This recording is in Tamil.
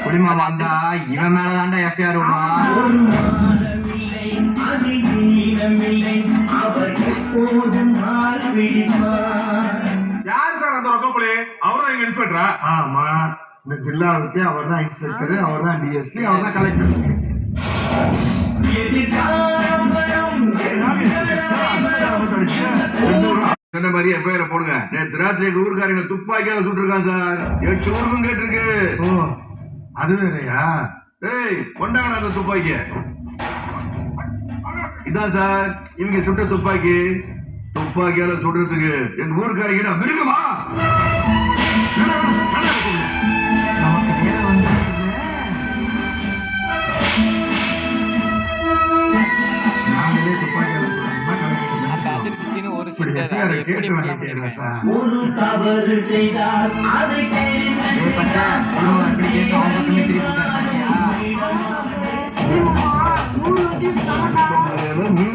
குடிமா வந்தா இவன் மேலதான்டா எஃப்ஐஆர் யார் சார் அந்த ரொக்கப்புலி? அவரும் எங்க இன்ஸ்பெக்டரா? ஆமா, இந்த ஜில்லாவுக்கு அவர் தான் இன்ஸ்பெக்டர், அவர் தான் டிஎஸ்பி, அவர் தான் கலெக்டர். சொன்ன மாதிரி எஃப்ஐஆர் போடுங்க. நேற்று ராத்திரி எங்க ஊருக்காரங்க துப்பாக்கியால சுட்டுருக்கான் சார். 8 ஊருக்கும் கேட்டிருக்கு. ஓ, அது வேறையா? ஏய், கொண்டாங்கடா அந்த துப்பாக்கிய. இதான் சார் இவங்க சுட்ட துப்பாக்கி. துப்பாக்கியால சுடுறதுக்கு எங்க ஊருக்காரங்க மிருகமா? நமக்கு வேலை வந்து நாங்களே துப்பாக்கியால சொல்றோம்னா கலெக்டர் அதிர்ச்சின்னு ஒரு இப்படி சிந்தனை எஃப்ஐஆர் அதை எப்படி கேட்டு பண்ண வாங்கிட்டீங்களா முடியும்? சார்? குடும்பம் எப்படி கேஸ் அவங்க பக்கமே திருப்பி பாத்தியா? நீ